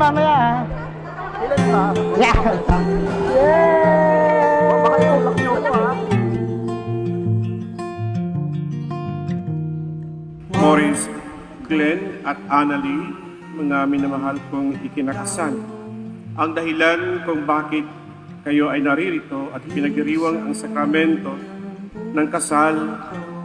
mamaya ha. Ilan pa? Yeah! Yeah! Baka itulak niyo ako ha. Morris, Glenn at Annalie, mga minamahal kong ikinakasal. Ang dahilan kung bakit kayo ay naririto at pinagdiriwang ang sakramento ng kasal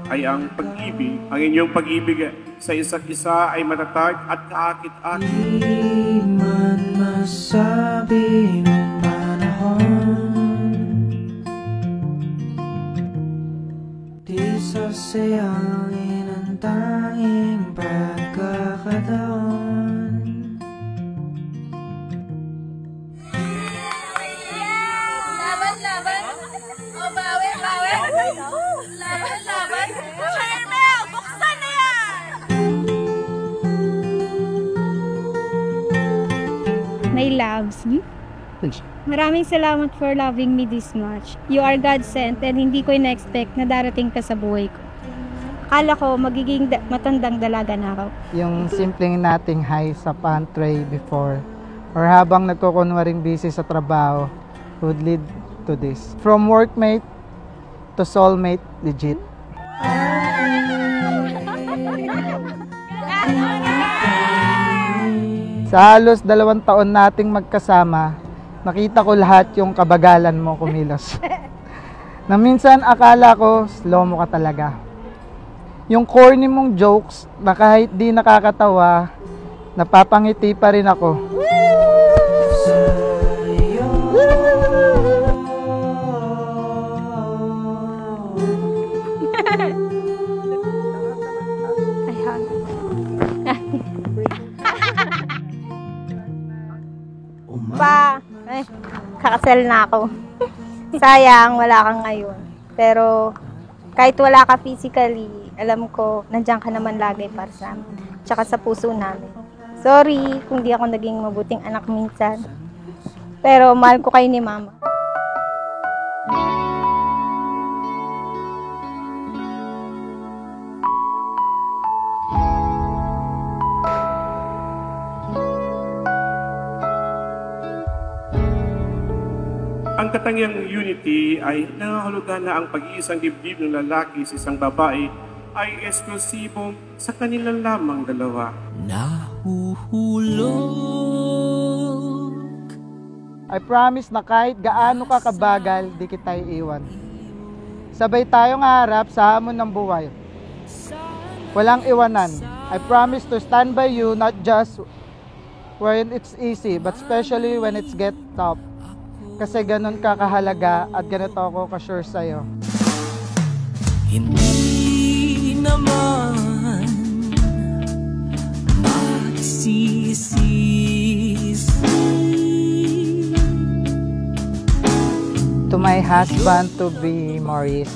ay ang pag-ibig. Ang inyong pag-ibig sa isa't isa ay matatag at kaakit-akit. Di man masabi ng panahon, di sasayangin ang tanging pagkakataon. Laban! O, bawi! Laban! Charmel! Buksan na yan! My loves, maraming salamat for loving me this much. You are God sent and hindi ko in-expect na darating ka sa buhay ko. Akala ko magiging matandang dalaga na ako. Yung simpleng nating hi sa pantry before or habang nagkukunwaring busy sa trabaho would lead to this. From workmate to soulmate, legit. Sa halos 2 taon nating magkasama, nakita ko lahat yung kabagalan mo kumilos. Na minsan akala ko slow mo ka talaga. Yung corny mong jokes na kahit di nakakatawa, napapangiti pa rin ako. Pa, kakasal na ako. Sayang, wala kang ngayon. Pero, kahit wala ka physically, alam ko, nandiyan ka naman lagi para sa amin. Tsaka sa puso namin. Sorry kung di ako naging mabuting anak minsan. Pero, mahal ko kayo ni Mama. Ang katangiang unity ay nangahulugan na ang pag-iisang dibdib ng lalaki sa isang babae ay eksklusibong sa kanilang lamang dalawa. Nahuhulog. I promise na kahit gaano ka kabagal, di kita iiwan. Sabay tayong harap sa hamon ng buhay. Walang iwanan. I promise to stand by you not just when it's easy, but especially when it's get tough. Kasi ganun ka kahalaga at ganito ako ka-sure sa'yo. Hindi naman magsisisi. To my husband to be, Morris,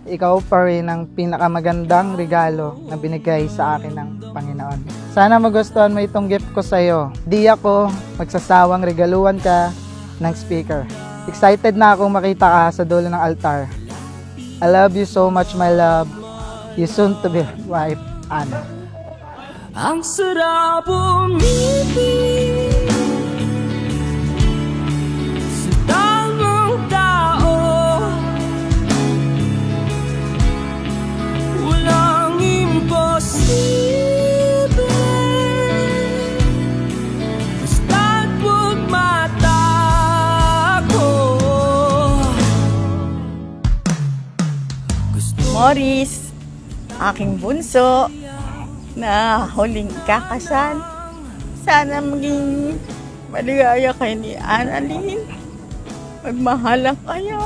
ikaw pa rin ang pinakamagandang regalo na binigay sa akin ng Panginoon. Sana magustuhan mo itong gift ko sa'yo. Di ako magsasawang regaluhan ka ng speaker. Excited na akong makita ka sa dulo ng altar. I love you so much, my love. You soon to be wife, Anna. Ang sarap umibig sa tamang tao. Walang imposible. Basta't huwag matago. Morris, aking bunso na huling kakasal. Sana maging maligaya kayo ni Annalie. Magmahalan kayo.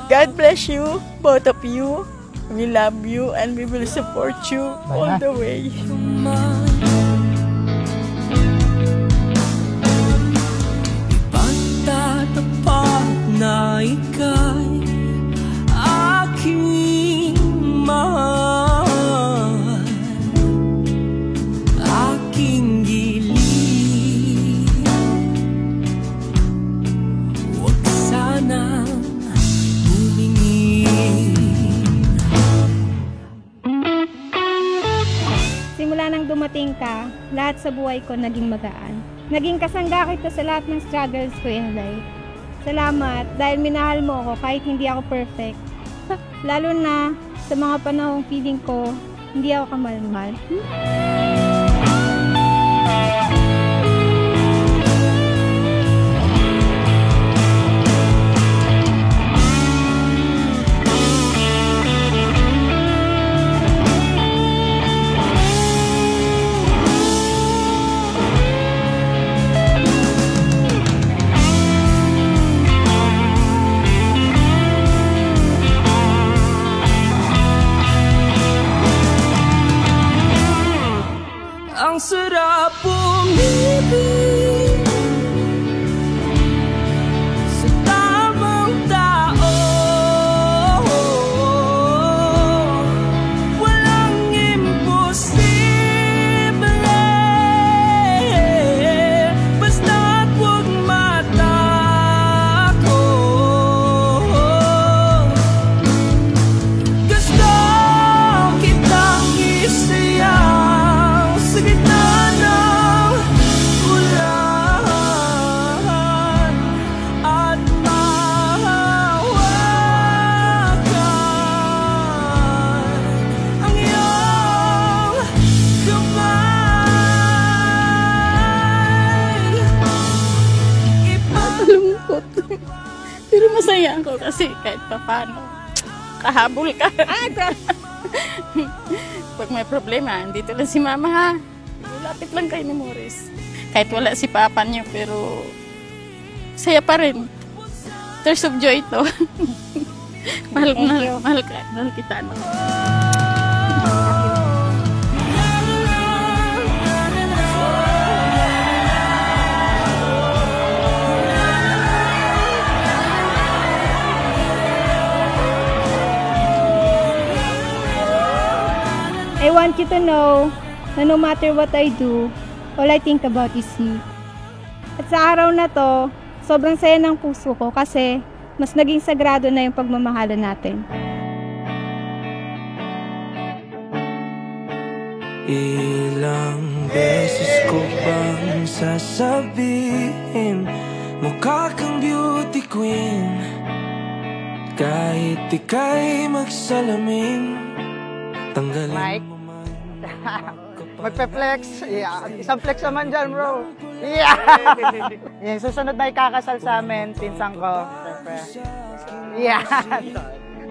God bless you, both of you. We love you and we will support you all the way. Ipagtatapat na ika'y aking mahal. Aking gilid. Huwag sanang humingin. Simula nang dumating ka, lahat sa buhay ko naging magaan. Naging kasangga kita sa lahat ng struggles ko in life. Salamat dahil minahal mo ako kahit hindi ako perfect. Lalo na sa mga panahong feeling ko hindi ako kamalmal. Ang sarap umibig sa tamang tao. Walang imposible, basta't huwag matakot. Gusto kitang isaya sa gitna ng ulan at mahawakan ang iyong kamay. Malungkot. Pero masaya ako kasi kahit paano kahabol ka. Pag may problema, dito lang si Mama ha. Lapit lang kayo ni Morris. Kahit wala si Papa niyo, pero saya pa rin. Tears of joy to. mahal kita. No? I want you to know na no matter what I do, all I think about is you. At sa araw na to, sobrang saya ng puso ko kasi mas naging sagrado na yung pagmamahalan natin. Ilang beses ko bang sasabihin, mukha kang beauty queen, kahit ika'y magsalamin, tanggalin Mike? mo man. Magpe-flex. Yeah. Isang flex naman dyan, bro. Yeah! Yung susunod na ikakasal sa amin, pinsan ko. Siyempre. Yeah!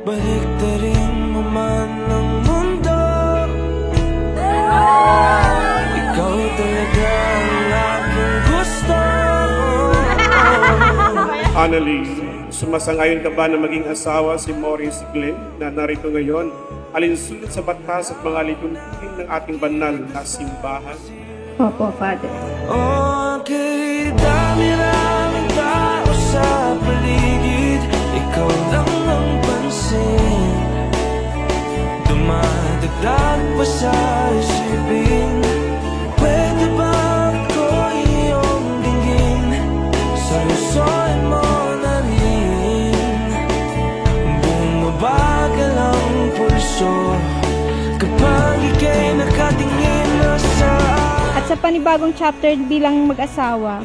Baliktarin mo man ang mundo, ikaw talaga ang aking gusto. Annalise, sumasang-ayon ka ba na maging asawa si Maurice Glenn na narito ngayon, alinsunod sa batas at mga lituntunin ng ating banal na simbahan? Opo, Father. Okay, dami-raming tao sa paligid, ikaw lang ang pansin, dumadagdag pa sa isipin, pwede ba ako iyong dinggin, salusoin mo na rin, bumabagal ang pulso kapag ika'y nakatingin na sa. At sa panibagong chapter bilang mag-asawa,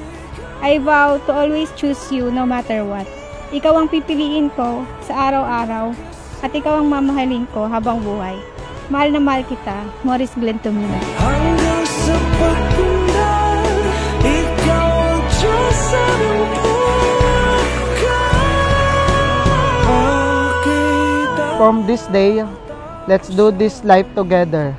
I vow to always choose you no matter what. Ikaw ang pipiliin ko sa araw-araw at ikaw ang mamahalin ko habang buhay. Mahal na mahal kita, Maurice Glenn Tumino. Hanggang sa pagpundan, ikaw ang Diyos sa buhay. From this day, let's do this life together.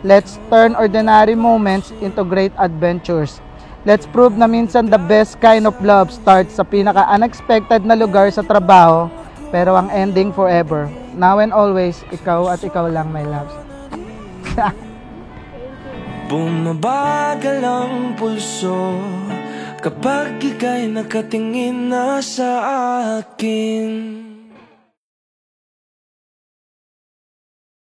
Let's turn ordinary moments into great adventures. Let's prove na minsan the best kind of love starts sa pinaka-unexpected na lugar sa trabaho, pero ang ending forever. Now and always, ikaw at ikaw lang, my loves. Bumabagal ang pulso kapag ika'y nakatingin na sa akin.